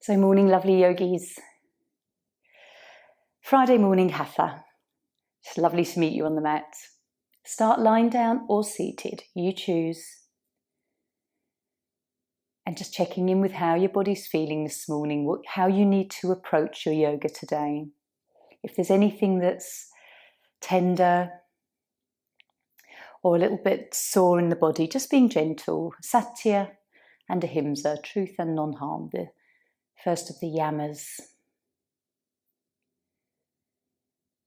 So morning, lovely yogis. Friday morning Hatha. It's lovely to meet you on the mat. Start lying down or seated, you choose. And just checking in with how your body's feeling this morning, how you need to approach your yoga today. If there's anything that's tender or a little bit sore in the body, just being gentle. Satya and Ahimsa, truth and non-harm, the first of the yamas.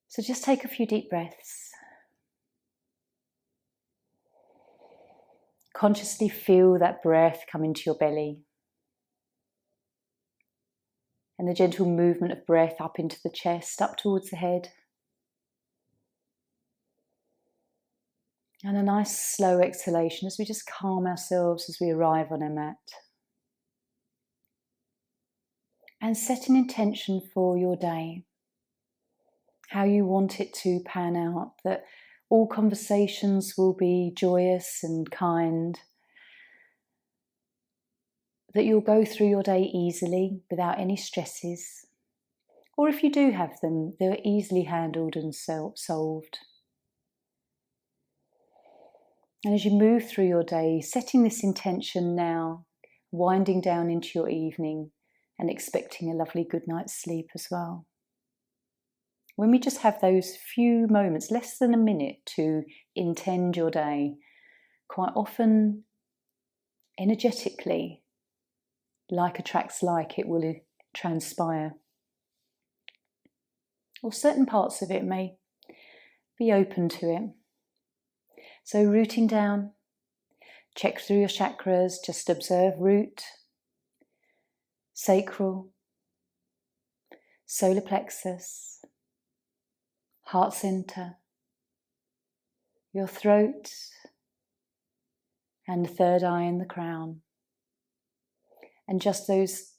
So just take a few deep breaths. Consciously feel that breath come into your belly. And the gentle movement of breath up into the chest, up towards the head. And a nice slow exhalation as we just calm ourselves as we arrive on our mat. And set an intention for your day. How you want it to pan out, that all conversations will be joyous and kind, that you'll go through your day easily without any stresses, or if you do have them, they're easily handled and solved. And as you move through your day, setting this intention now, winding down into your evening and expecting a lovely good night's sleep as well. When we just have those few moments, less than a minute, to intend your day, quite often, energetically, like attracts like, it will transpire. Or certain parts of it may be open to it. So rooting down, check through your chakras, just observe root, sacral, solar plexus, heart center, your throat, and the third eye in the crown. And just those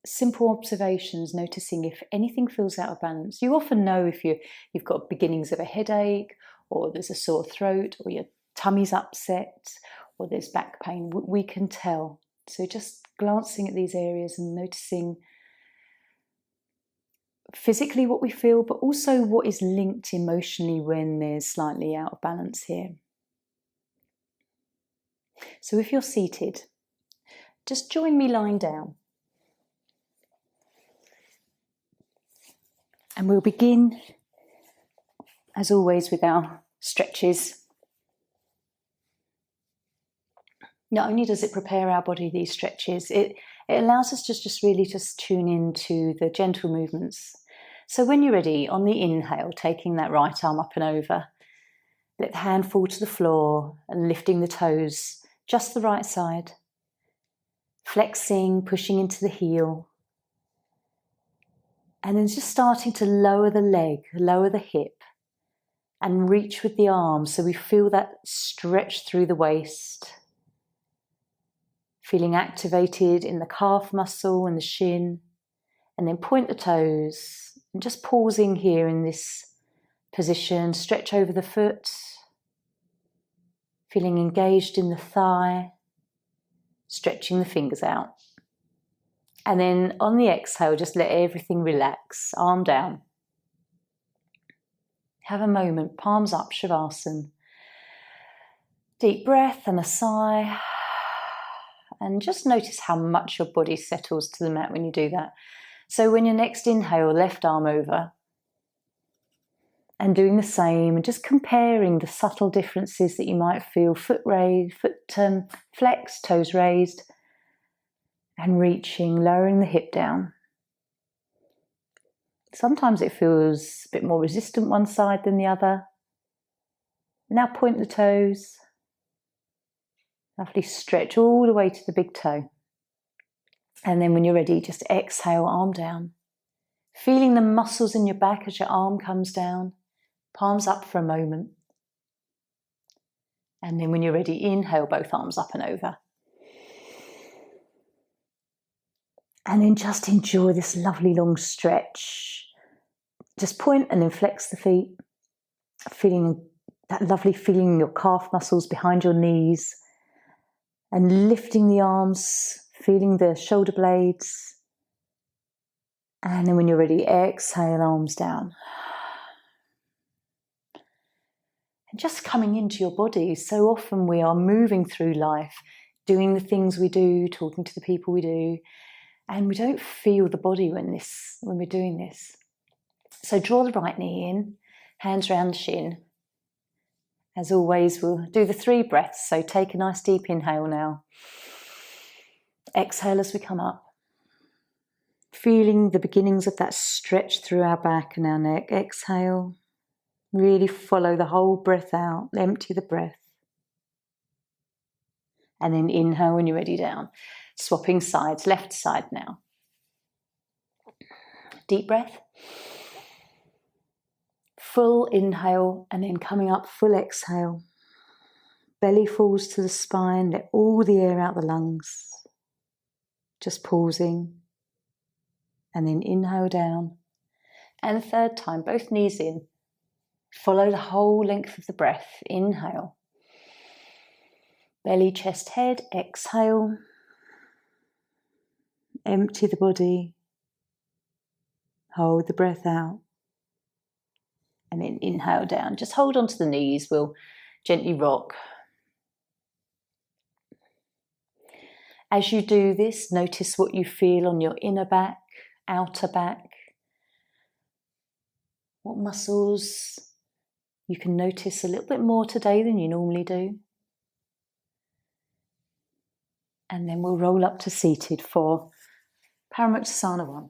simple observations, noticing if anything feels out of balance. You often know if you've got beginnings of a headache, or there's a sore throat, or your tummy's upset, or there's back pain. We can tell. So just glancing at these areas and noticing physically what we feel, but also what is linked emotionally when there's slightly out of balance here. So if you're seated, just join me lying down. And we'll begin, as always, with our stretches. Not only does it prepare our body, these stretches, it allows us to just really tune into the gentle movements. So when you're ready, on the inhale, taking that right arm up and over, let the hand fall to the floor and lifting the toes just the right side. Flexing, pushing into the heel. And then just starting to lower the leg, lower the hip, and reach with the arms so we feel that stretch through the waist. Feeling activated in the calf muscle and the shin, and then point the toes, and just pausing here in this position, stretch over the foot, feeling engaged in the thigh, stretching the fingers out. And then on the exhale, just let everything relax, arm down. Have a moment, palms up, Shavasana. Deep breath and a sigh. And just notice how much your body settles to the mat when you do that. So when your next inhale, left arm over. And doing the same, and just comparing the subtle differences that you might feel. Foot raised, foot flexed, toes raised. And reaching, lowering the hip down. Sometimes it feels a bit more resistant one side than the other. Now point the toes. Lovely stretch all the way to the big toe. And then when you're ready, just exhale, arm down. Feeling the muscles in your back as your arm comes down. Palms up for a moment. And then when you're ready, inhale, both arms up and over. And then just enjoy this lovely long stretch. Just point and then flex the feet. Feeling that lovely feeling in your calf muscles behind your knees. And lifting the arms, feeling the shoulder blades. And then when you're ready, exhale, arms down. And just coming into your body. So often we are moving through life, doing the things we do, talking to the people we do, and we don't feel the body when we're doing this. So draw the right knee in, hands round the shin. As always, we'll do the 3 breaths. So take a nice deep inhale now. Exhale as we come up. Feeling the beginnings of that stretch through our back and our neck. Exhale. Really follow the whole breath out. Empty the breath. And then inhale when you're ready, down. Swapping sides, left side now. Deep breath. Full inhale and then coming up, full exhale. Belly falls to the spine. Let all the air out the lungs. Just pausing. And then inhale down. And 3rd time, both knees in. Follow the whole length of the breath. Inhale. Belly, chest, head. Exhale. Empty the body. Hold the breath out. And then inhale down. Just hold on to the knees. We'll gently rock. As you do this, notice what you feel on your inner back, outer back. What muscles you can notice a little bit more today than you normally do. And then we'll roll up to seated for Paramuktasana 1.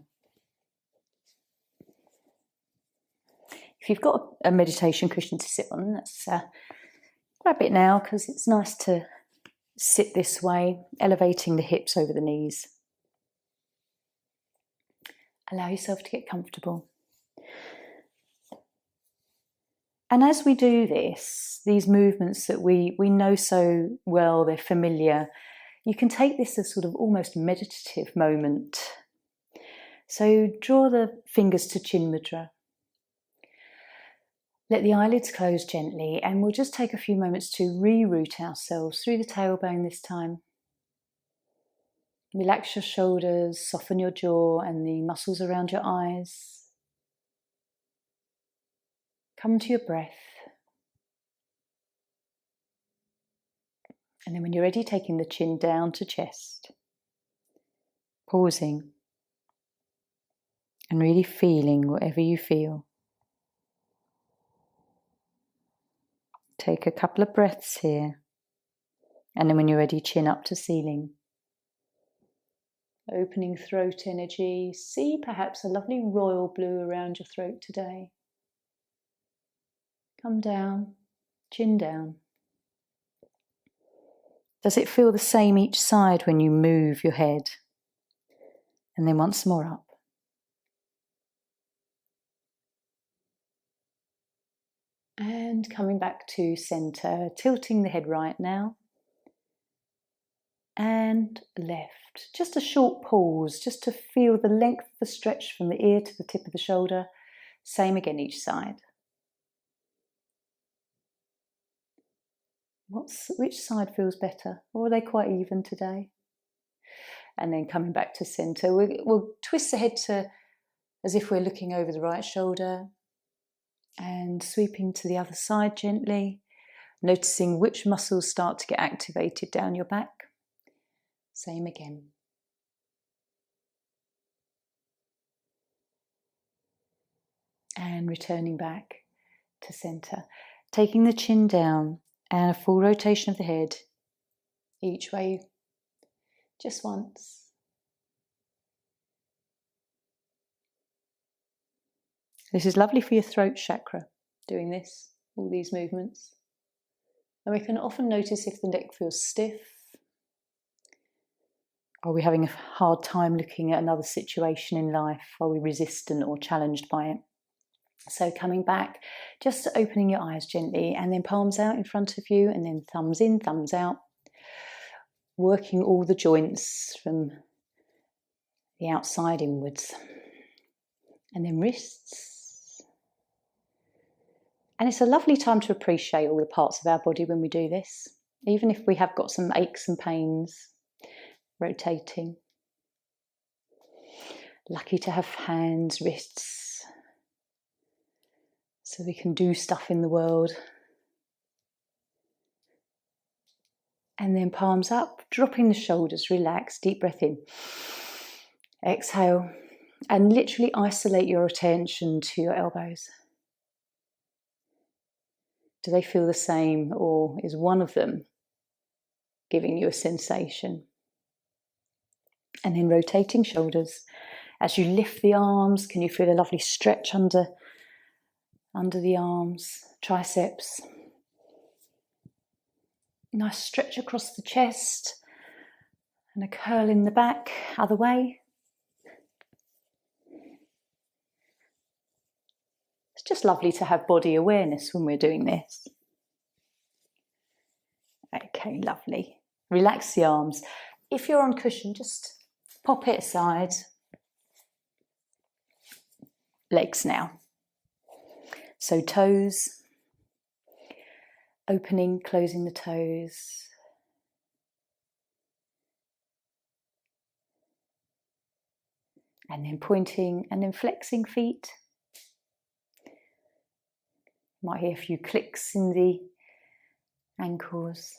If you've got a meditation cushion to sit on, let's grab it now, because it's nice to sit this way, elevating the hips over the knees. Allow yourself to get comfortable. And as we do this, these movements that we know so well, they're familiar, you can take this as sort of almost meditative moment. So draw the fingers to Chin Mudra. Let the eyelids close gently, and we'll just take a few moments to reroute ourselves through the tailbone this time. Relax your shoulders, soften your jaw and the muscles around your eyes. Come to your breath. And then when you're ready, taking the chin down to chest. Pausing. And really feeling whatever you feel. Take a couple of breaths here. And then when you're ready, chin up to ceiling. Opening throat energy. See perhaps a lovely royal blue around your throat today. Come down, chin down. Does it feel the same each side when you move your head? And then once more up. And coming back to centre, tilting the head right now. And left. Just a short pause, just to feel the length of the stretch from the ear to the tip of the shoulder. Same again each side. Which side feels better? Or are they quite even today? And then coming back to centre, we'll twist the head as if we're looking over the right shoulder and sweeping to the other side gently, noticing which muscles start to get activated down your back. Same again. And returning back to centre, taking the chin down. And a full rotation of the head, each way, just once. This is lovely for your throat chakra, doing this, all these movements. And we can often notice if the neck feels stiff. Are we having a hard time looking at another situation in life? Are we resistant or challenged by it? So coming back, just opening your eyes gently and then palms out in front of you and then thumbs in, thumbs out. Working all the joints from the outside inwards. And then wrists. And it's a lovely time to appreciate all the parts of our body when we do this. Even if we have got some aches and pains, rotating. Lucky to have hands, wrists, so we can do stuff in the world. And then palms up, dropping the shoulders, relax, deep breath in. Exhale, and literally isolate your attention to your elbows. Do they feel the same, or is one of them giving you a sensation? And then rotating shoulders. As you lift the arms, can you feel a lovely stretch under the arms, triceps? Nice stretch across the chest and a curl in the back, other way. It's just lovely to have body awareness when we're doing this. Okay, lovely. Relax the arms. If you're on cushion, just pop it aside. Legs now. So toes, opening, closing the toes. And then pointing and then flexing feet. Might hear a few clicks in the ankles.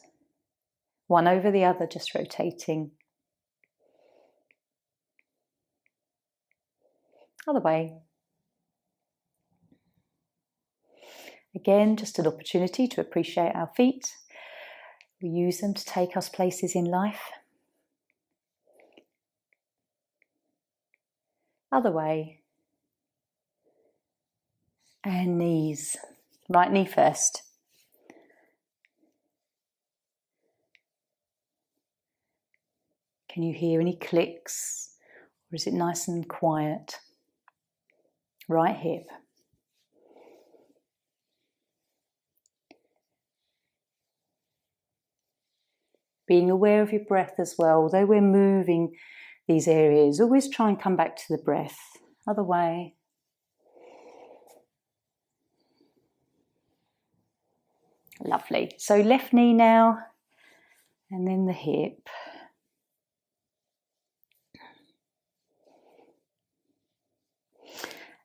One over the other, just rotating. Other way. Again, just an opportunity to appreciate our feet. We use them to take us places in life. Other way. And knees. Right knee first. Can you hear any clicks? Or is it nice and quiet? Right hip. Being aware of your breath as well. Although we're moving these areas, always try and come back to the breath. Other way. Lovely. So left knee now, and then the hip.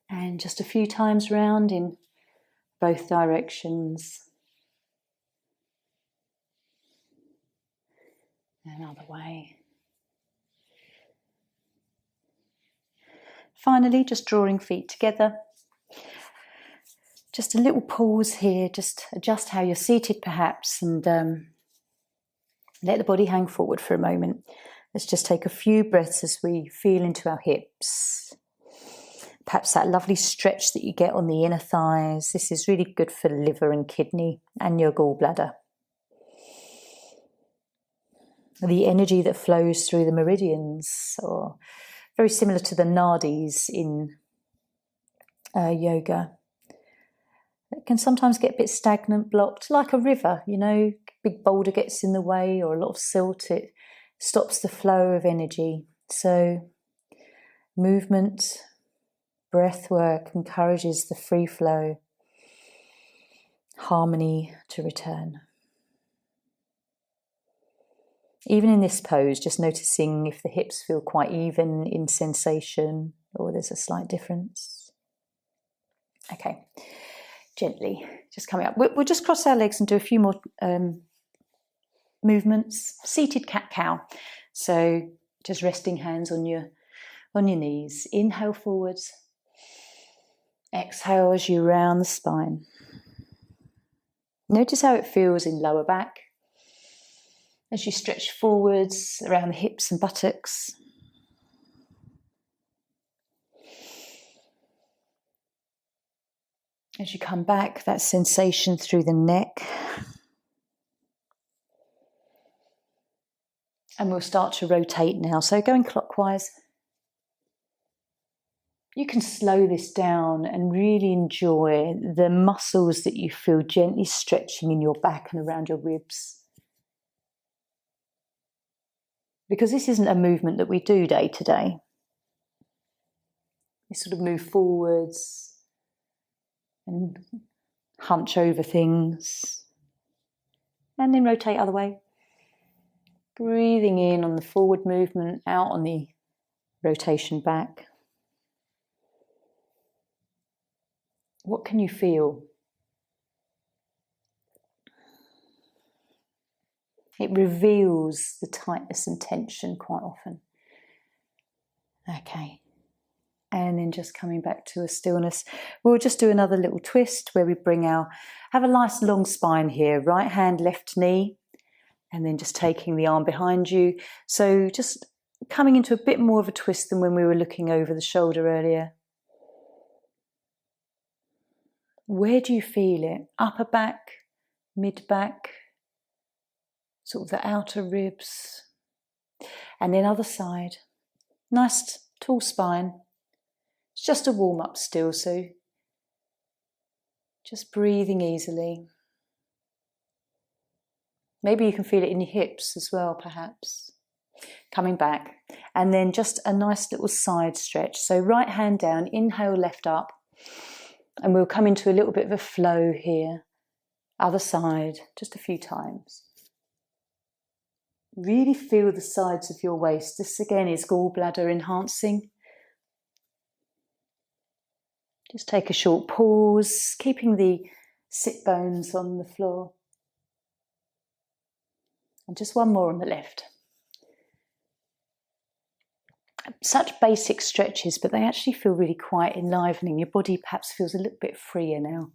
And just a few times round in both directions. Another way. Finally, just drawing feet together. Just a little pause here, just adjust how you're seated perhaps, and let the body hang forward for a moment. Let's just take a few breaths as we feel into our hips. Perhaps that lovely stretch that you get on the inner thighs. This is really good for the liver and kidney and your gallbladder. The energy that flows through the meridians, or very similar to the nadis in yoga. It can sometimes get a bit stagnant, blocked, like a river, you know, big boulder gets in the way or a lot of silt, it stops the flow of energy. So movement, breath work encourages the free flow, harmony to return. Even in this pose, just noticing if the hips feel quite even in sensation or there's a slight difference. Okay, gently, just coming up. We'll just cross our legs and do a few more movements. Seated cat-cow. So just resting hands on your knees. Inhale forwards. Exhale as you round the spine. Notice how it feels in lower back. As you stretch forwards around the hips and buttocks. As you come back, that sensation through the neck. And we'll start to rotate now. So going clockwise. You can slow this down and really enjoy the muscles that you feel gently stretching in your back and around your ribs. Because this isn't a movement that we do day to day. We sort of move forwards and hunch over things. And then rotate other way. Breathing in on the forward movement, out on the rotation back. What can you feel? It reveals the tightness and tension quite often. Okay. And then just coming back to a stillness. We'll just do another little twist where we have a nice long spine here. Right hand, left knee. And then just taking the arm behind you. So just coming into a bit more of a twist than when we were looking over the shoulder earlier. Where do you feel it? Upper back, mid back, sort of the outer ribs. And then other side. Nice tall spine. It's just a warm up still, so just breathing easily. Maybe you can feel it in your hips as well, perhaps. Coming back. And then just a nice little side stretch. So right hand down, inhale, left up. And we'll come into a little bit of a flow here. Other side, just a few times. Really feel the sides of your waist. This again is gallbladder enhancing. Just take a short pause, keeping the sit bones on the floor. And just one more on the left. Such basic stretches, but they actually feel really quite enlivening. Your body perhaps feels a little bit freer now.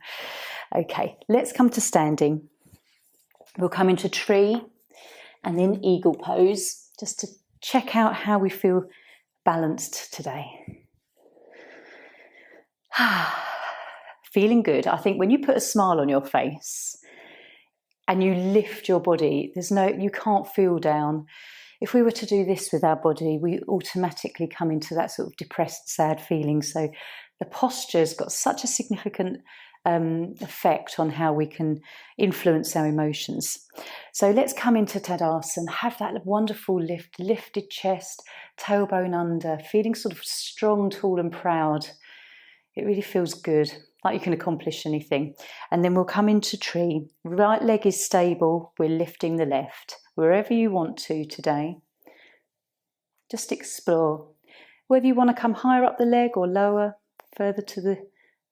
Okay, let's come to standing. We'll come into tree and then eagle pose, just to check out how we feel balanced today. Feeling good. I think when you put a smile on your face and you lift your body, you can't feel down. If we were to do this with our body, we automatically come into that sort of depressed, sad feeling. So the posture's got such a significant effect on how we can influence our emotions. So let's come into Tadasana, have that wonderful lifted chest, tailbone under, feeling sort of strong, tall and proud. It really feels good, like you can accomplish anything. And then we'll come into tree. Right leg is stable, we're lifting the left. Wherever you want to today, just explore. Whether you want to come higher up the leg or lower, further to the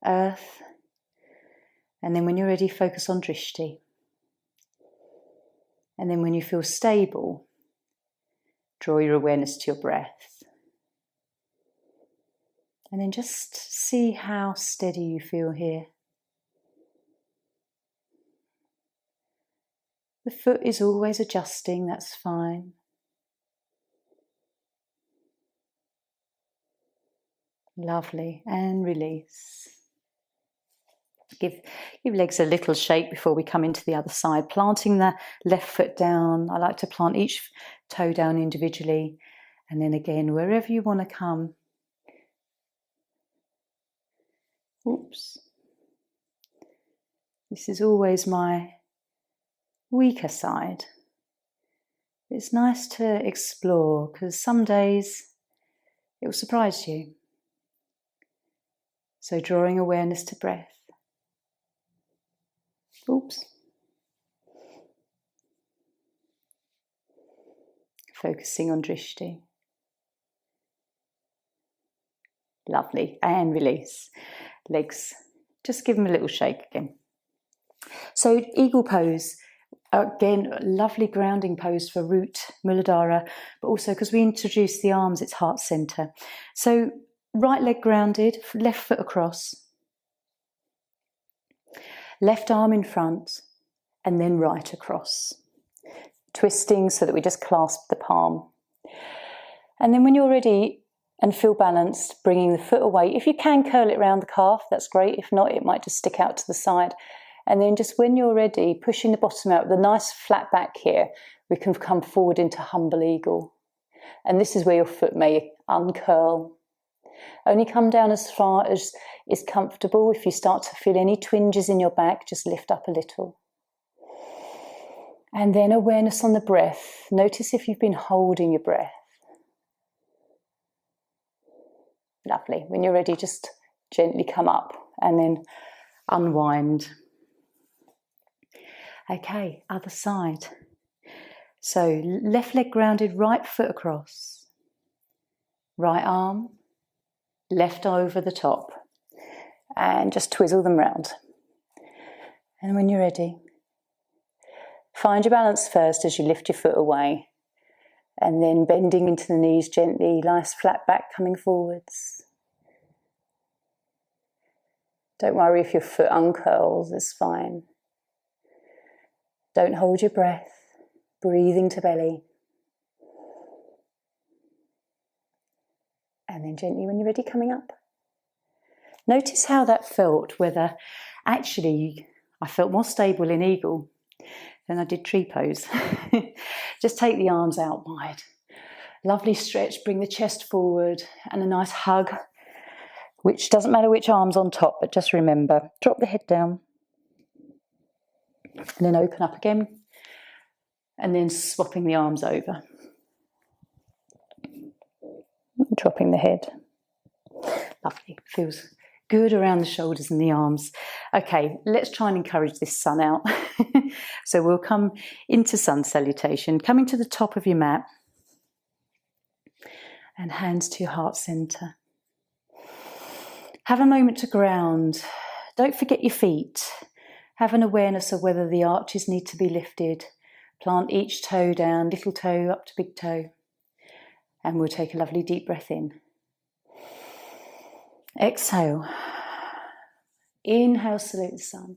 earth. And then when you're ready, focus on drishti. And then when you feel stable, draw your awareness to your breath. And then just see how steady you feel here. The foot is always adjusting, that's fine. Lovely, and release. Give legs a little shake before we come into the other side. Planting the left foot down. I like to plant each toe down individually. And then again, wherever you want to come. Oops. This is always my weaker side. It's nice to explore because some days it will surprise you. So drawing awareness to breath. Oops. Focusing on drishti. Lovely. And release. Legs. Just give them a little shake again. So eagle pose. Again, lovely grounding pose for root, muladhara, but also because we introduced the arms, it's heart center. So right leg grounded, left foot across, left arm in front, and then right across. Twisting so that we just clasp the palm. And then when you're ready and feel balanced, bringing the foot away. If you can curl it around the calf, that's great. If not, it might just stick out to the side. And then just when you're ready, pushing the bottom out with a nice flat back here, we can come forward into humble eagle. And this is where your foot may uncurl. Only come down as far as is comfortable. If you start to feel any twinges in your back, just lift up a little. And then awareness on the breath. Notice if you've been holding your breath. Lovely. When you're ready, just gently come up and then unwind. Okay, other side. So left leg grounded, right foot across. Right arm, left over the top. and just twizzle them round. And when you're ready, find your balance first as you lift your foot away, and then bending into the knees gently, nice flat back coming forwards. Don't worry if your foot uncurls, it's fine. Don't hold your breath, breathing to belly. And then gently, when you're ready, coming up. Notice how that felt, whether actually I felt more stable in eagle than I did tree pose. Just take the arms out wide. Lovely stretch, bring the chest forward and a nice hug, which doesn't matter which arm's on top, but just remember, drop the head down and then open up again and then swapping the arms over. Dropping the head. Lovely, feels good around the shoulders and the arms. Okay, let's try and encourage this sun out. So we'll come into sun salutation, coming to the top of your mat and hands to your heart center. Have a moment to ground. Don't forget your feet. Have an awareness of whether the arches need to be lifted. Plant each toe down, little toe up to big toe. And we'll take a lovely deep breath in. Exhale. Inhale, salute the sun.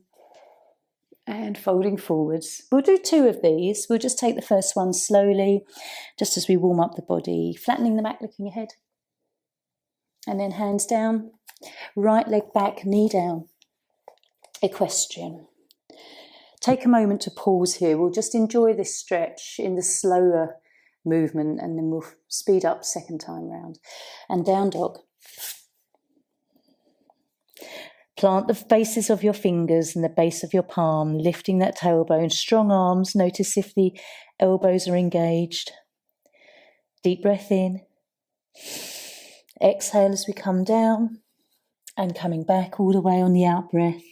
And folding forwards. We'll do 2 of these. We'll just take the first one slowly, just as we warm up the body. Flattening the back, lifting your head. And then hands down. Right leg back, knee down. Equestrian. Take a moment to pause here. We'll just enjoy this stretch in the slower movement, and then we'll speed up second time round. And down dog. Plant the bases of your fingers and the base of your palm, lifting that tailbone. Strong arms. Notice if the elbows are engaged. Deep breath in. Exhale as we come down and coming back all the way on the out breath.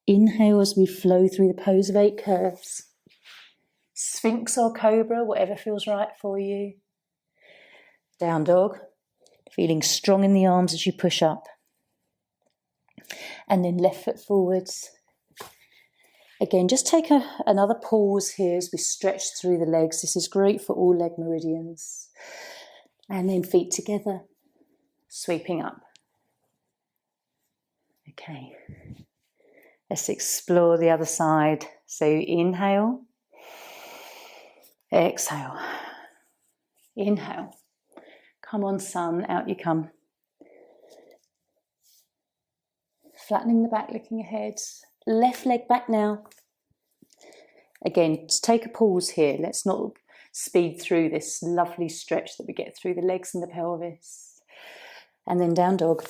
Inhale as we flow through the pose of 8 curves. Sphinx or cobra, whatever feels right for you. Down dog, feeling strong in the arms as you push up. And then left foot forwards. Again, just take another pause here as we stretch through the legs. This is great for all leg meridians. And then feet together, sweeping up. Okay, let's explore the other side. So inhale. Exhale. Inhale. Come on, sun, out you come. Flattening the back, looking ahead. Left leg back now. Again, just take a pause here. Let's not speed through this lovely stretch that we get through the legs and the pelvis. And then down dog.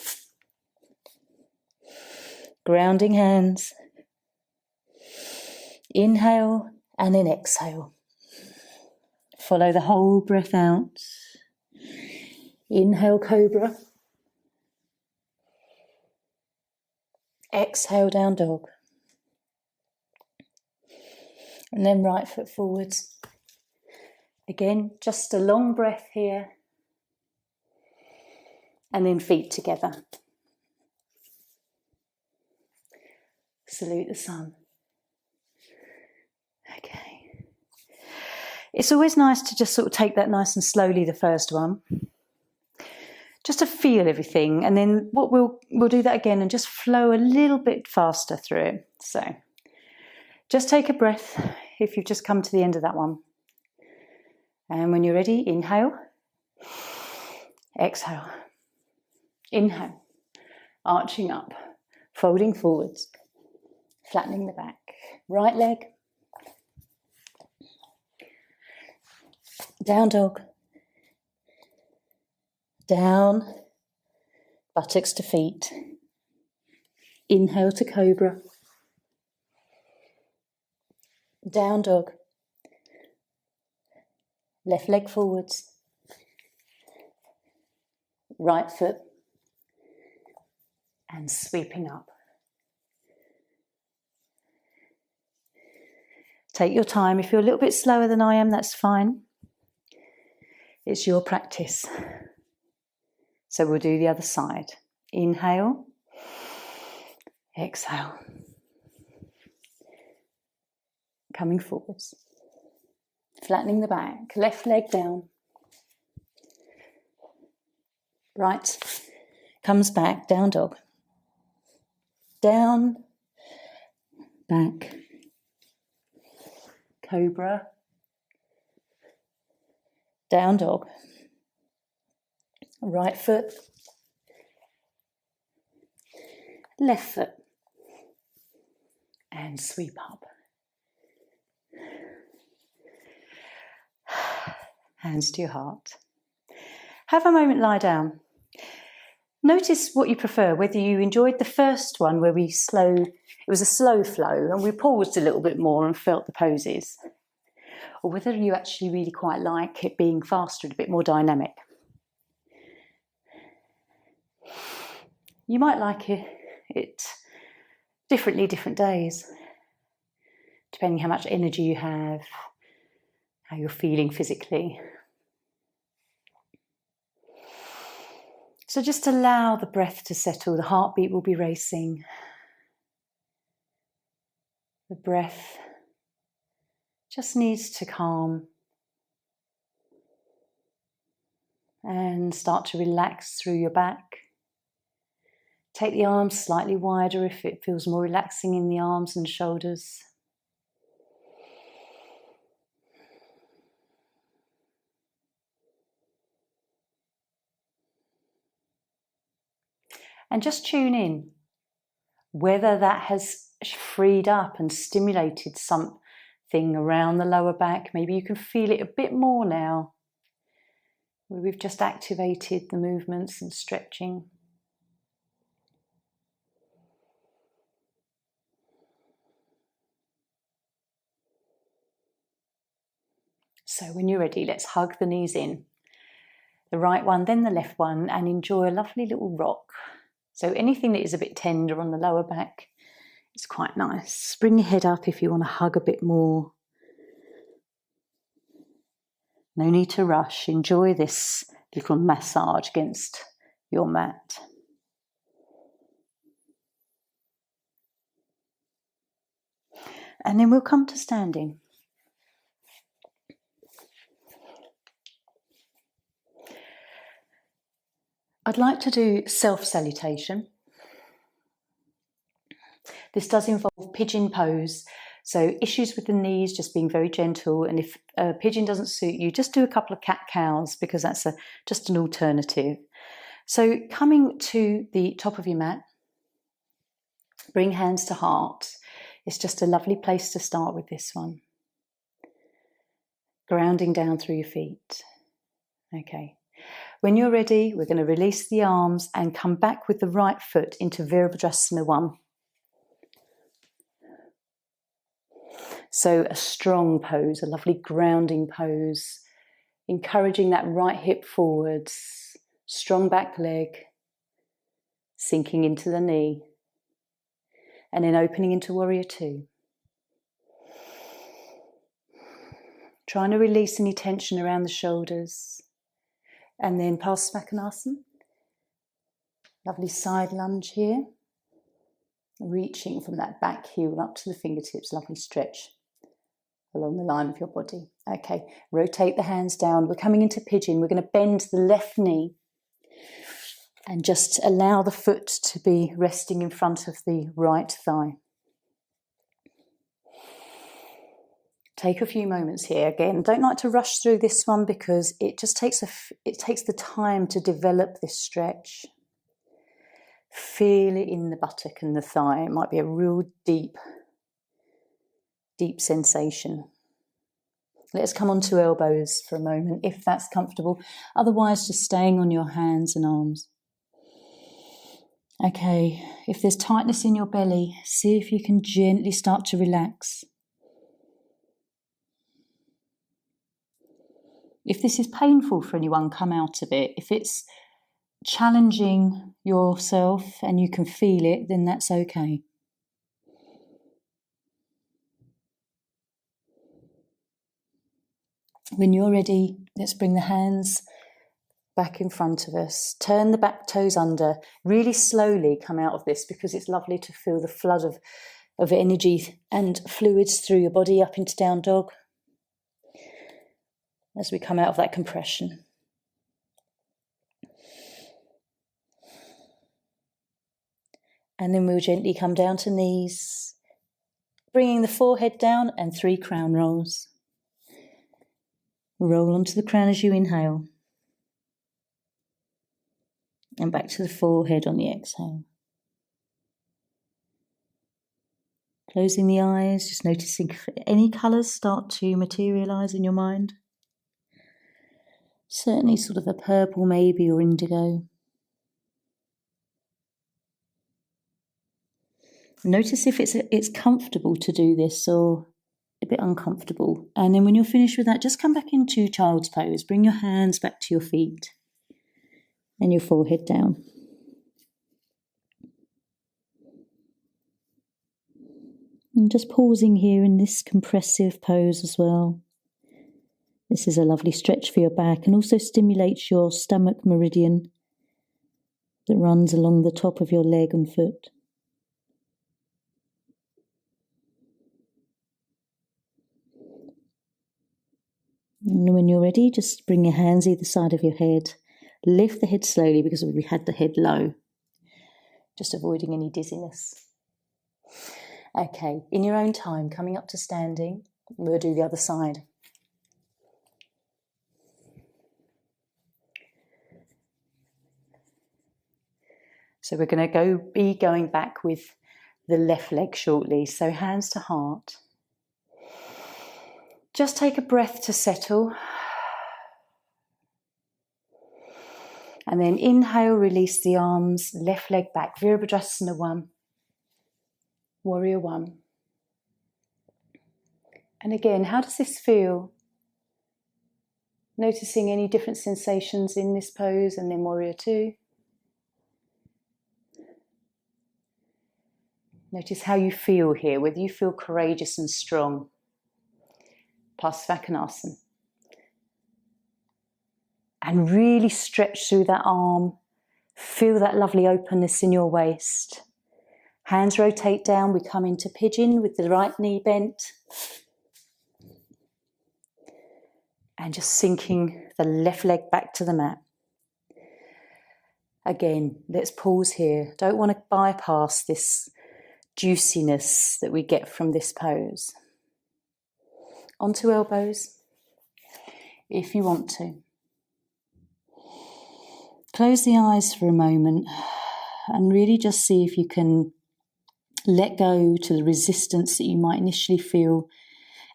Grounding hands. Inhale and then exhale. Follow the whole breath out. Inhale, cobra. Exhale, down dog. And then right foot forwards. Again, just a long breath here. And then feet together. Salute the sun. Okay. It's always nice to just sort of take that nice and slowly, the first one. Just to feel everything, and then what we'll do that again and just flow a little bit faster through it. So just take a breath if you've just come to the end of that one. And when you're ready, inhale, exhale, inhale, arching up, folding forwards, flattening the back, right leg, down dog, down, buttocks to feet. Inhale to cobra. Down dog. Left leg forwards. Right foot. And sweeping up. Take your time. If you're a little bit slower than I am, that's fine. It's your practice. So we'll do the other side. Inhale. Exhale. Coming forwards. Flattening the back, left leg down. Right comes back, down dog. Down, back, cobra, down dog. Right foot, left foot, and sweep up. Hands to your heart. Have a moment, lie down. Notice what you prefer, whether you enjoyed the first one where it was a slow flow and we paused a little bit more and felt the poses, or whether you actually really quite like it being faster and a bit more dynamic. You might like it differently different days, depending how much energy you have, how you're feeling physically. So just allow the breath to settle. The heartbeat will be racing. The breath just needs to calm and start to relax through your back. Take the arms slightly wider if it feels more relaxing in the arms and shoulders. And just tune in whether that has freed up and stimulated something around the lower back. Maybe you can feel it a bit more now, where we've just activated the movements and stretching. So when you're ready, let's hug the knees in. The right one, then the left one, and enjoy a lovely little rock. So anything that is a bit tender on the lower back is quite nice. Bring your head up if you want to hug a bit more. No need to rush. Enjoy this little massage against your mat. And then we'll come to standing. I'd like to do self-salutation. This does involve pigeon pose, so issues with the knees, just being very gentle, and if a pigeon doesn't suit you, just do a couple of cat-cows because that's just an alternative. So coming to the top of your mat, bring hands to heart. It's just a lovely place to start with this one. Grounding down through your feet. Okay. When you're ready, we're going to release the arms and come back with the right foot into Virabhadrasana 1. So a strong pose, a lovely grounding pose, encouraging that right hip forwards, strong back leg, sinking into the knee, and then opening into Warrior 2. Trying to release any tension around the shoulders. And then Parsvakonasana, lovely side lunge here, reaching from that back heel up to the fingertips, lovely stretch along the line of your body. Okay, rotate the hands down. We're coming into pigeon. We're going to bend the left knee and just allow the foot to be resting in front of the right thigh. Take a few moments here. Again, don't like to rush through this one because it just takes the time to develop this stretch. Feel it in the buttock and the thigh. It might be a real deep sensation. Let's come onto elbows for a moment if that's comfortable. Otherwise, just staying on your hands and arms. Okay, if there's tightness in your belly, see if you can gently start to relax. If this is painful for anyone, come out of it. If it's challenging yourself and you can feel it, then that's okay. When you're ready, let's bring the hands back in front of us. Turn the back toes under. Really slowly come out of this because it's lovely to feel the flood of energy and fluids through your body up into down dog as we come out of that compression. And then we'll gently come down to knees, bringing the forehead down and 3 crown rolls. Roll onto the crown as you inhale. And back to the forehead on the exhale. Closing the eyes, just noticing if any colours start to materialise in your mind. Certainly sort of a purple maybe or indigo. Notice if it's comfortable to do this or a bit uncomfortable. And then when you're finished with that, just come back into child's pose. Bring your hands back to your feet and your forehead down. And just pausing here in this compressive pose as well. This is a lovely stretch for your back and also stimulates your stomach meridian that runs along the top of your leg and foot. And when you're ready, just bring your hands either side of your head. Lift the head slowly because we had the head low. Just avoiding any dizziness. Okay, in your own time, coming up to standing, we'll do the other side. So we're going to be going back with the left leg shortly. So hands to heart. Just take a breath to settle. And then inhale, release the arms, left leg back, Virabhadrasana 1, Warrior 1. And again, how does this feel? Noticing any different sensations in this pose and then Warrior 2. Notice how you feel here, whether you feel courageous and strong. Parsvakonasana. And really stretch through that arm. Feel that lovely openness in your waist. Hands rotate down. We come into pigeon with the right knee bent. And just sinking the left leg back to the mat. Again, let's pause here. Don't want to bypass this juiciness that we get from this pose. Onto elbows, if you want to. Close the eyes for a moment and really just see if you can let go to the resistance that you might initially feel.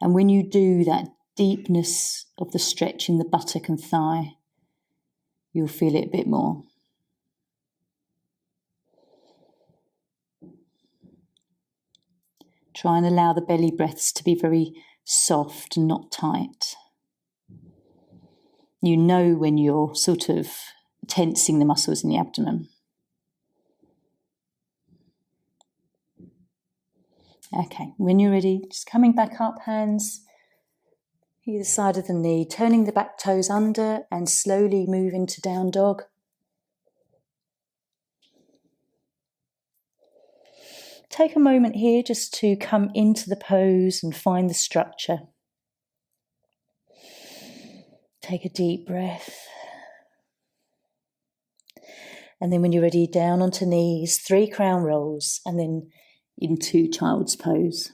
And when you do, that deepness of the stretch in the buttock and thigh, you'll feel it a bit more. Try and allow the belly breaths to be very soft and not tight. You know when you're sort of tensing the muscles in the abdomen. Okay, when you're ready, just coming back up, hands either side of the knee, turning the back toes under and slowly move into down dog. Take a moment here just to come into the pose and find the structure. Take a deep breath. And then when you're ready, down onto knees, 3 crown rolls, and then into child's pose.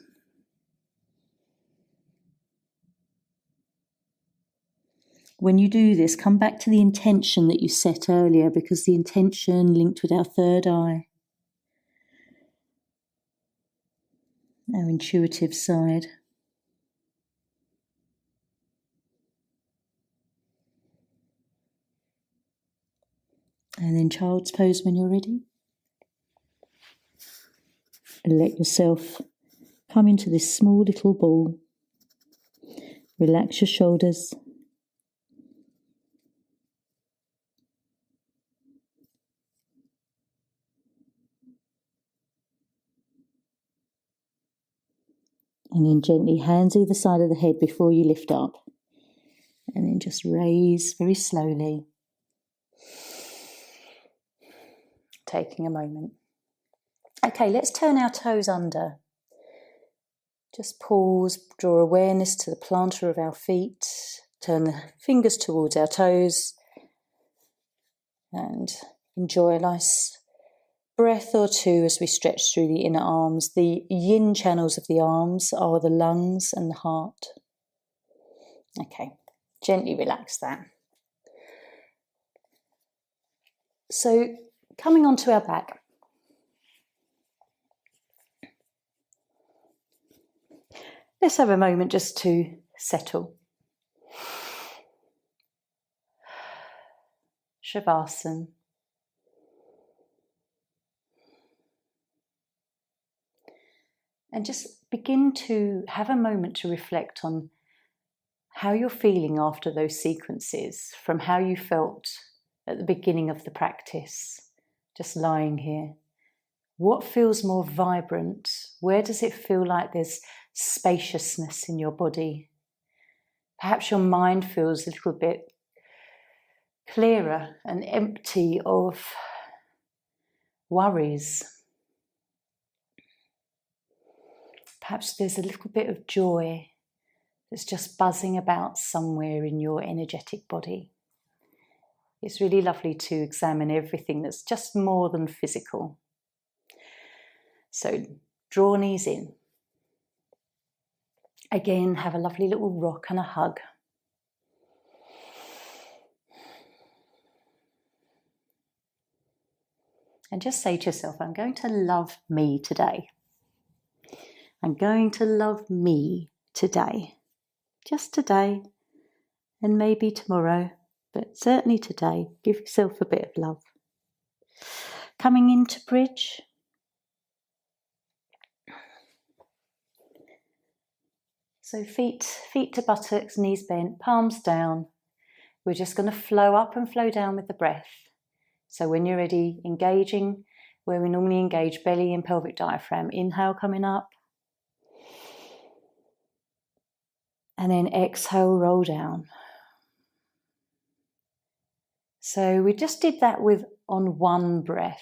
When you do this, come back to the intention that you set earlier, because the intention linked with our third eye, our intuitive side. And then child's pose when you're ready. And let yourself come into this small little ball. Relax your shoulders. And then gently, hands either side of the head before you lift up. And then just raise very slowly. taking a moment. Okay, let's turn our toes under. Just pause, draw awareness to the plantar of our feet, turn the fingers towards our toes, and enjoy a nice breath or two as we stretch through the inner arms. The yin channels of the arms are the lungs and the heart. Okay, gently relax that. So, coming onto our back. Let's have a moment just to settle. Shavasana. And just begin to have a moment to reflect on how you're feeling after those sequences, from how you felt at the beginning of the practice, just lying here. What feels more vibrant? Where does it feel like there's spaciousness in your body? Perhaps your mind feels a little bit clearer and empty of worries. Perhaps there's a little bit of joy that's just buzzing about somewhere in your energetic body. It's really lovely to examine everything that's just more than physical. So draw knees in. Again, have a lovely little rock and a hug. And just say to yourself, I'm going to love me today. I'm going to love me today. Just today, and maybe tomorrow, but certainly today. Give yourself a bit of love. Coming into bridge. So feet to buttocks, knees bent, palms down. We're just going to flow up and flow down with the breath. So when you're ready, engaging where we normally engage, belly and pelvic diaphragm. Inhale coming up. And then exhale, roll down. So we just did that on one breath.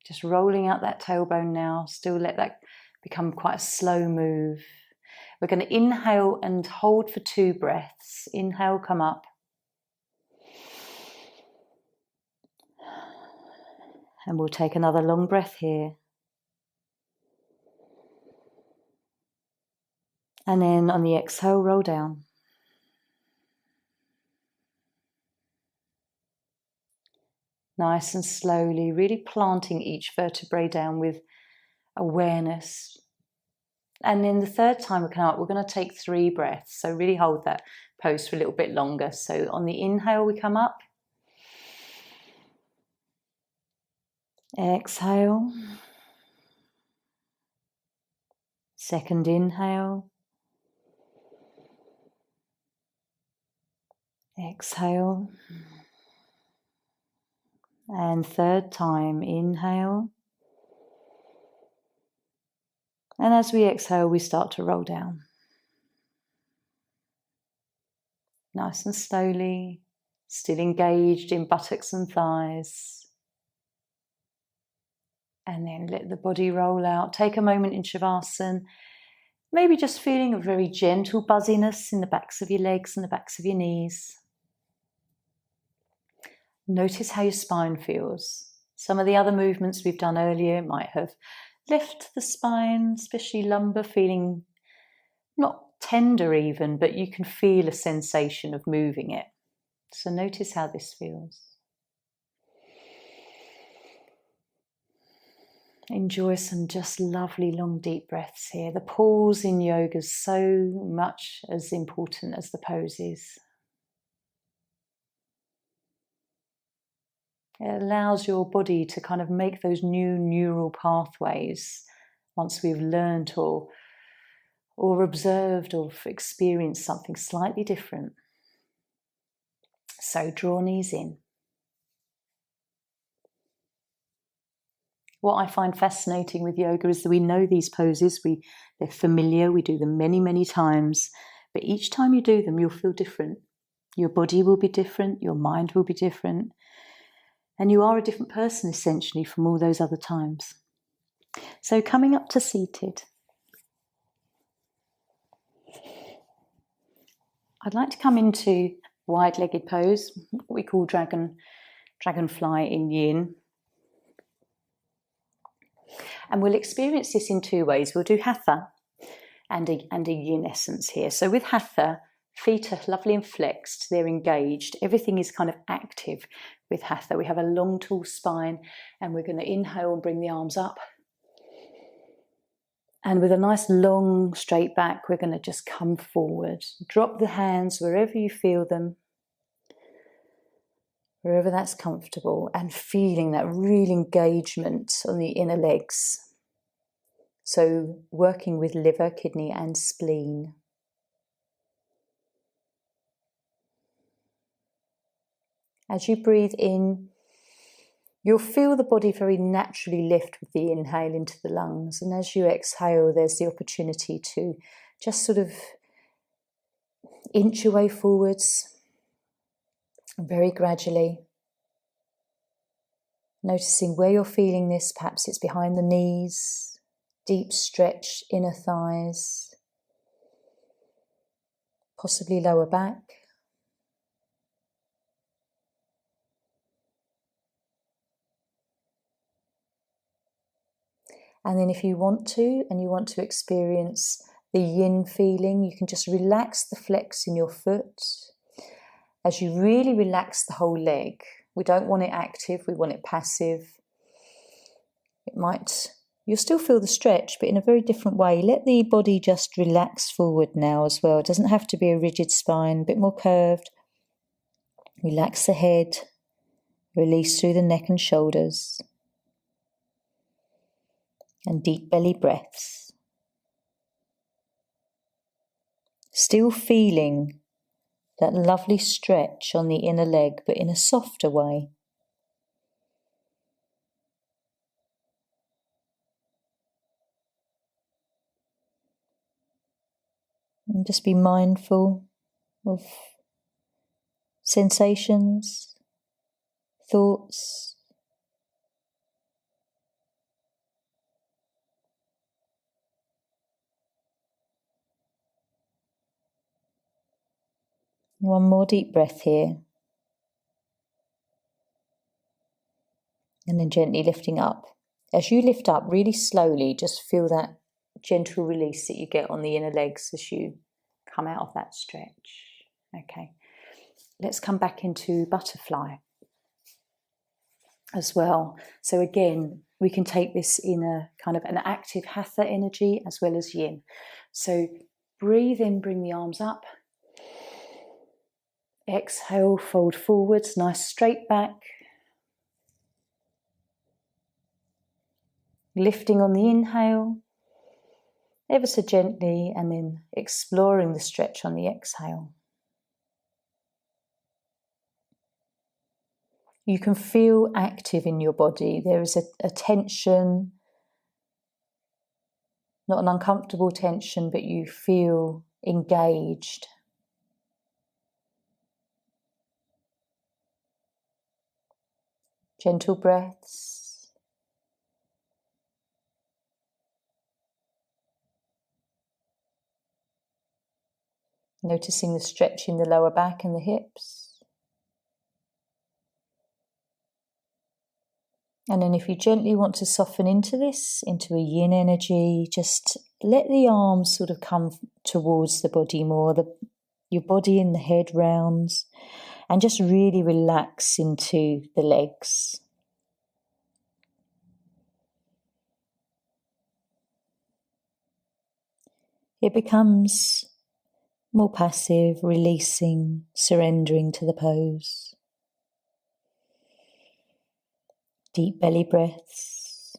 Just rolling out that tailbone now. Still let that become quite a slow move. We're going to inhale and hold for 2 breaths. Inhale, come up. And we'll take another long breath here. And then on the exhale, roll down. Nice and slowly, really planting each vertebrae down with awareness. And then the third time we come up, we're going to take 3 breaths. So really hold that pose for a little bit longer. So on the inhale, we come up. Exhale. Second inhale. Exhale. And third time, inhale. And as we exhale, we start to roll down. Nice and slowly, still engaged in buttocks and thighs. And then let the body roll out. Take a moment in Shavasana. Maybe just feeling a very gentle buzziness in the backs of your legs and the backs of your knees. Notice how your spine feels. Some of the other movements we've done earlier might have left the spine, especially lumbar, feeling not tender even, but you can feel a sensation of moving it. So notice how this feels. Enjoy some just lovely long deep breaths here. The pause in yoga is so much as important as the poses. It allows your body to kind of make those new neural pathways once we've learned or observed or experienced something slightly different. So draw knees in. What I find fascinating with yoga is that we know these poses, they're familiar, we do them many, many times, but each time you do them, you'll feel different. Your body will be different, your mind will be different. And you are a different person essentially from all those other times. So coming up to seated, I'd like to come into wide-legged pose, what we call dragonfly in yin. And we'll experience this in two ways. We'll do Hatha and a yin essence here. So with Hatha, feet are lovely and flexed, they're engaged. Everything is kind of active with Hatha. We have a long, tall spine, and we're going to inhale and bring the arms up. And with a nice long straight back, we're going to just come forward. Drop the hands wherever you feel them, wherever that's comfortable, and feeling that real engagement on the inner legs. So working with liver, kidney and spleen. As you breathe in, you'll feel the body very naturally lift with the inhale into the lungs. And as you exhale, there's the opportunity to just sort of inch your way forwards very gradually. Noticing where you're feeling this, perhaps it's behind the knees, deep stretch, inner thighs, possibly lower back. And then if you want to, and you want to experience the yin feeling, you can just relax the flex in your foot as you really relax the whole leg. We don't want it active, we want it passive. You'll still feel the stretch, but in a very different way. Let the body just relax forward now as well. It doesn't have to be a rigid spine, a bit more curved. Relax the head, release through the neck and shoulders. And deep belly breaths. Still feeling that lovely stretch on the inner leg, but in a softer way. And just be mindful of sensations, thoughts. One more deep breath here. And then gently lifting up. As you lift up really slowly, just feel that gentle release that you get on the inner legs as you come out of that stretch. Okay, let's come back into butterfly as well. So again, we can take this in a kind of an active Hatha energy as well as yin. So breathe in, bring the arms up. Exhale, fold forwards, nice straight back. Lifting on the inhale, ever so gently, and then exploring the stretch on the exhale. You can feel active in your body. There is a tension, not an uncomfortable tension, but you feel engaged. Gentle breaths. Noticing the stretch in the lower back and the hips. And then if you gently want to soften into this, into a yin energy, just let the arms sort of come towards the body more. Your body and the head rounds. And just really relax into the legs. It becomes more passive, releasing, surrendering to the pose. Deep belly breaths.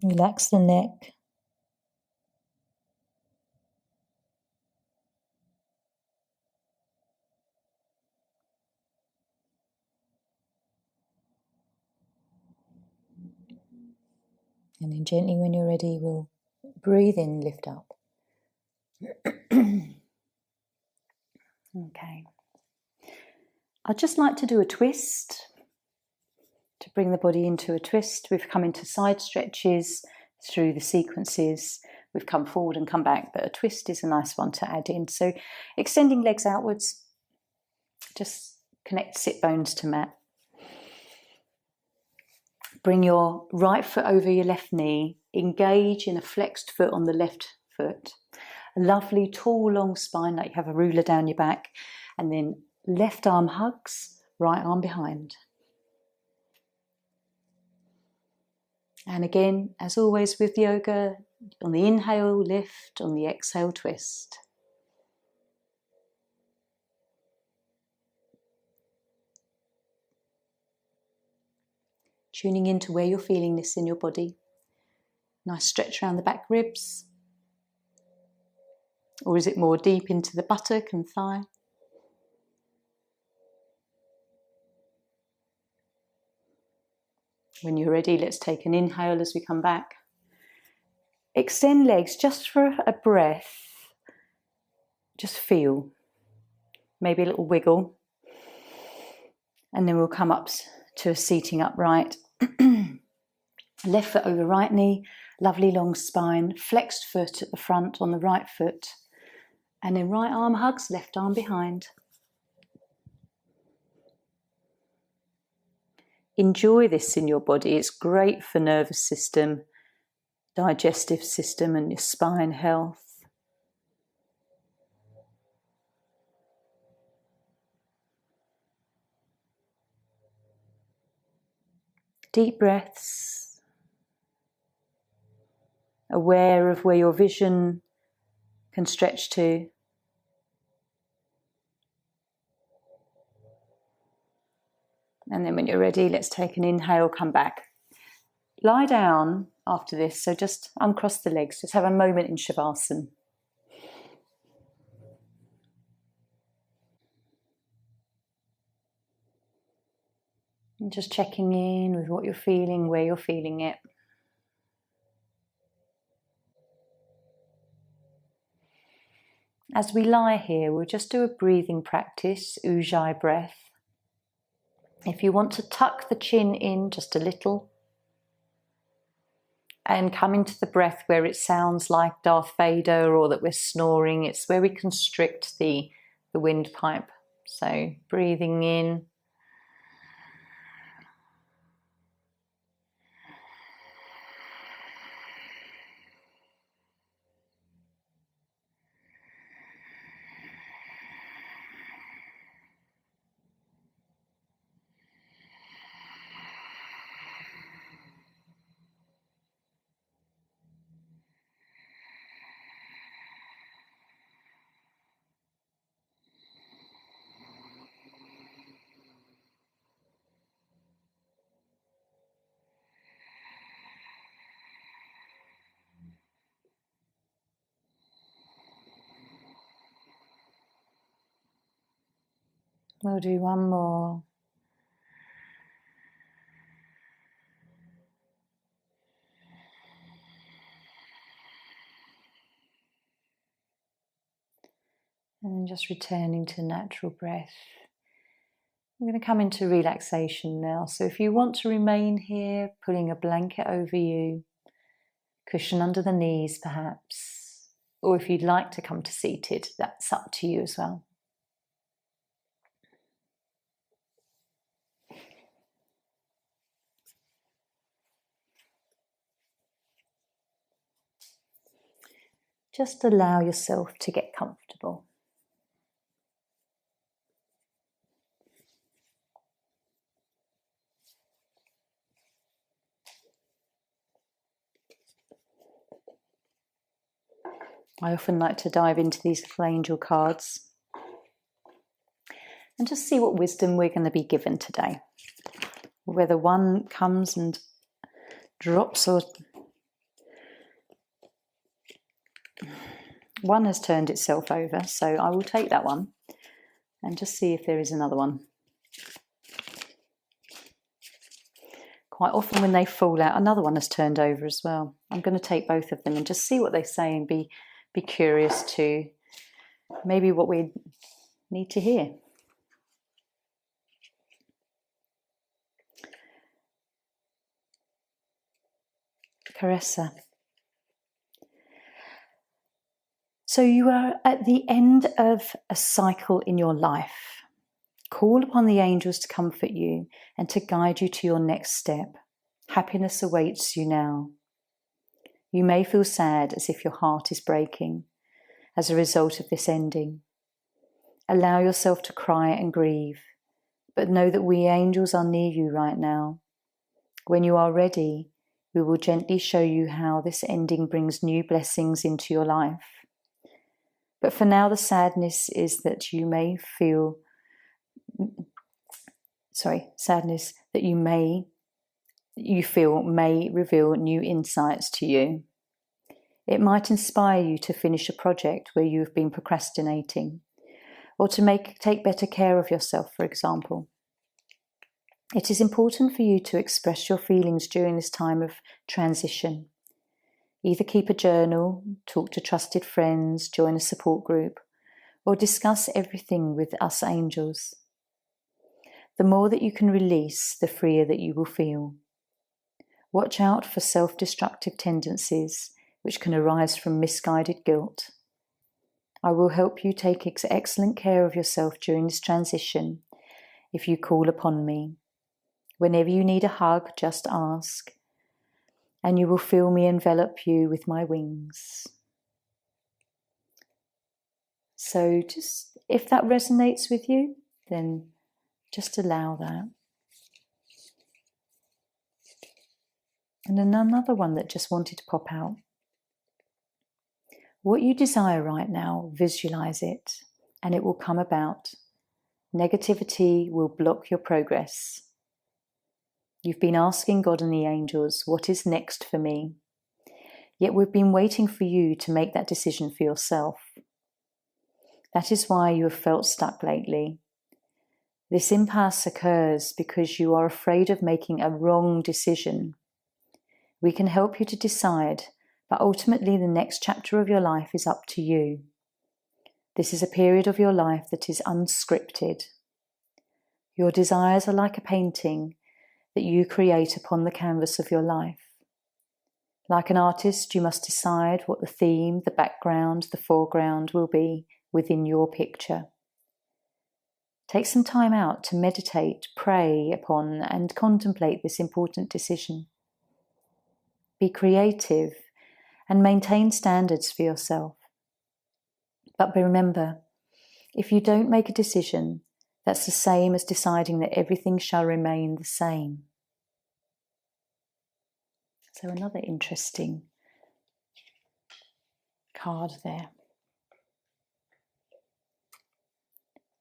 Relax the neck. And then gently, when you're ready, we'll breathe in, lift up. Okay. I'd just like to do a twist to bring the body into a twist. We've come into side stretches through the sequences. We've come forward and come back, but a twist is a nice one to add in. So extending legs outwards, just connect sit bones to mat. Bring your right foot over your left knee, engage in a flexed foot on the left foot. A lovely tall long spine like you have a ruler down your back, and then left arm hugs, right arm behind. And again, as always with yoga, on the inhale, lift, on the exhale, twist. Tuning into where you're feeling this in your body. Nice stretch around the back ribs. Or is it more deep into the buttock and thigh? When you're ready, let's take an inhale as we come back. Extend legs just for a breath. Just feel. Maybe a little wiggle. And then we'll come up to a seating upright. Left foot over right knee, lovely long spine, flexed foot at the front on the right foot, and then right arm hugs, left arm behind. Enjoy this in your body. It's great for nervous system, digestive system, and your spine health. Deep breaths, aware of where your vision can stretch to. And then when you're ready, let's take an inhale, come back. Lie down after this, so just uncross the legs, just have a moment in Shavasana. And just checking in with what you're feeling, where you're feeling it. As we lie here, we'll just do a breathing practice, Ujjayi breath. If you want to tuck the chin in just a little and come into the breath where it sounds like Darth Vader or that we're snoring, it's where we constrict the windpipe. So breathing in. We'll do one more. And then just returning to natural breath. We're going to come into relaxation now. So if you want to remain here, putting a blanket over you, cushion under the knees perhaps, or if you'd like to come to seated, that's up to you as well. Just allow yourself to get comfortable. I often like to dive into these little angel cards and just see what wisdom we're going to be given today. Whether one comes and drops or one has turned itself over, so I will take that one and just see if there is another one. Quite often when they fall out, another one has turned over as well. I'm going to take both of them and just see what they say and be curious to maybe what we need to hear. Caressa. So you are at the end of a cycle in your life. Call upon the angels to comfort you and to guide you to your next step. Happiness awaits you now. You may feel sad, as if your heart is breaking as a result of this ending. Allow yourself to cry and grieve, but know that we angels are near you right now. When you are ready, we will gently show you how this ending brings new blessings into your life. But for now, the sadness is that you may feel, sadness that you feel may reveal new insights to you. It might inspire you to finish a project where you have been procrastinating, or to take better care of yourself, for example. It is important for you to express your feelings during this time of transition. Either keep a journal, talk to trusted friends, join a support group, or discuss everything with us angels. The more that you can release, the freer that you will feel. Watch out for self-destructive tendencies which can arise from misguided guilt. I will help you take excellent care of yourself during this transition if you call upon me. Whenever you need a hug, just ask, and you will feel me envelop you with my wings. So just, if that resonates with you, then just allow that. And then another one that just wanted to pop out. What you desire right now, visualize it, and it will come about. Negativity will block your progress. You've been asking God and the angels, what is next for me? Yet we've been waiting for you to make that decision for yourself. That is why you have felt stuck lately. This impasse occurs because you are afraid of making a wrong decision. We can help you to decide, but ultimately the next chapter of your life is up to you. This is a period of your life that is unscripted. Your desires are like a painting that you create upon the canvas of your life. Like an artist, you must decide what the theme, the background, the foreground will be within your picture. Take some time out to meditate, pray upon, and contemplate this important decision. Be creative and maintain standards for yourself. But remember, if you don't make a decision, that's the same as deciding that everything shall remain the same. So another interesting card there.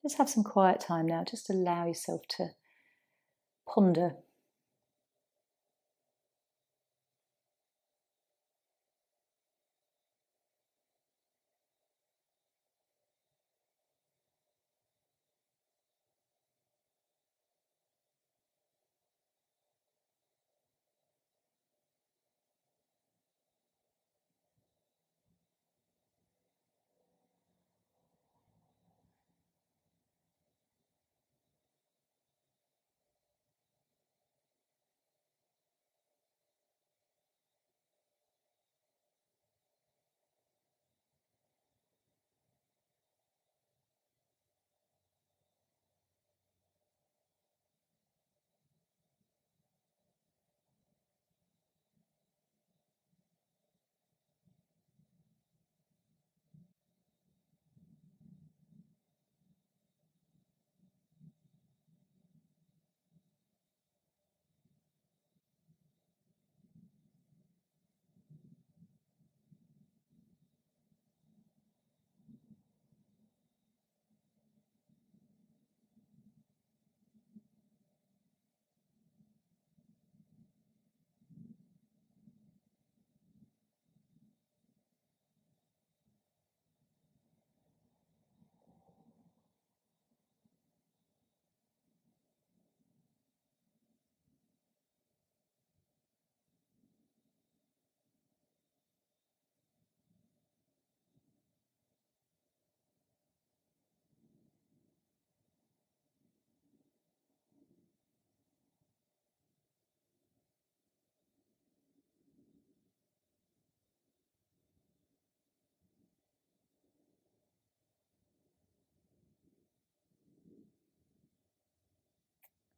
Just have some quiet time now. Just allow yourself to ponder.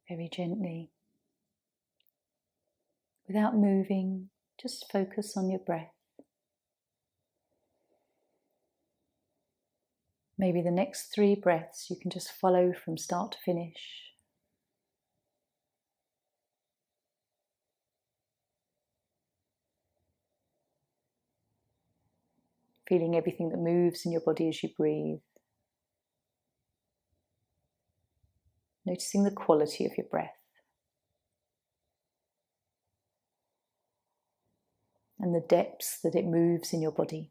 very gently. Without moving, just focus on your breath. Maybe the next 3 breaths you can just follow from start to finish. Feeling everything that moves in your body as you breathe. Noticing the quality of your breath. And the depths that it moves in your body.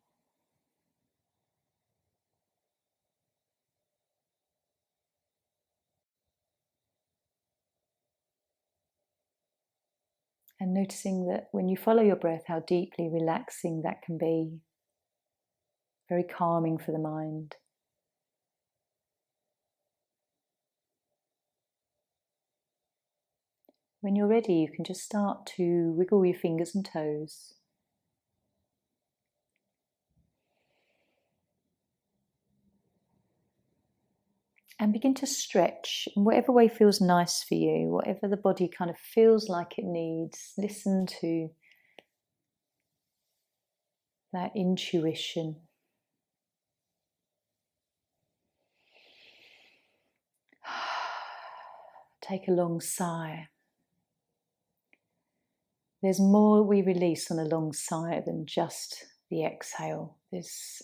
And noticing that when you follow your breath, how deeply relaxing that can be. Very calming for the mind. When you're ready, you can just start to wiggle your fingers and toes. And begin to stretch in whatever way feels nice for you, whatever the body kind of feels like it needs. Listen to that intuition. Take a long sigh. There's more we release on a long sigh than just the exhale. There's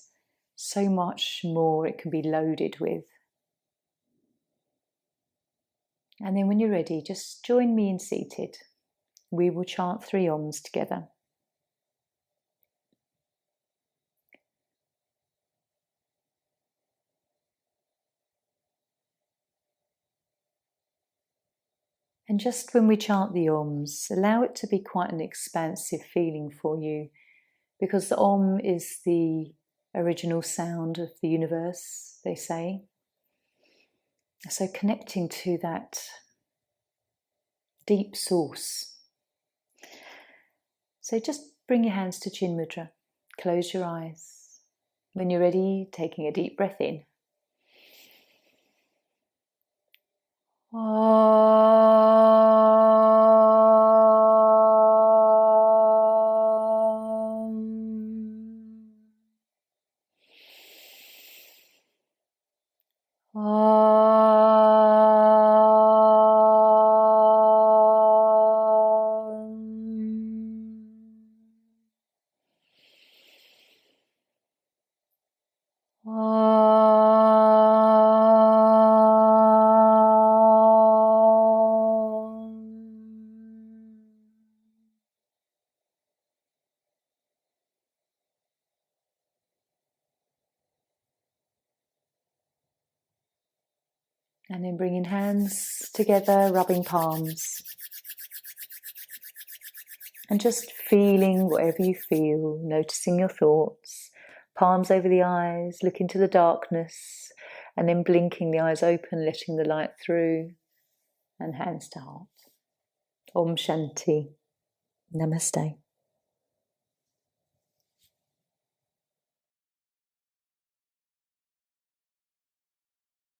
so much more it can be loaded with. And then when you're ready, just join me in seated. We will chant 3 Oms together. And just when we chant the Oms, allow it to be quite an expansive feeling for you, because the Om is the original sound of the universe, they say. So connecting to that deep source. So just bring your hands to Chin Mudra. Close your eyes. When you're ready, taking a deep breath in. And then bringing hands together, rubbing palms. And just feeling whatever you feel, noticing your thoughts. Palms over the eyes, look into the darkness, and then blinking the eyes open, letting the light through, and hands to heart. Om Shanti. Namaste.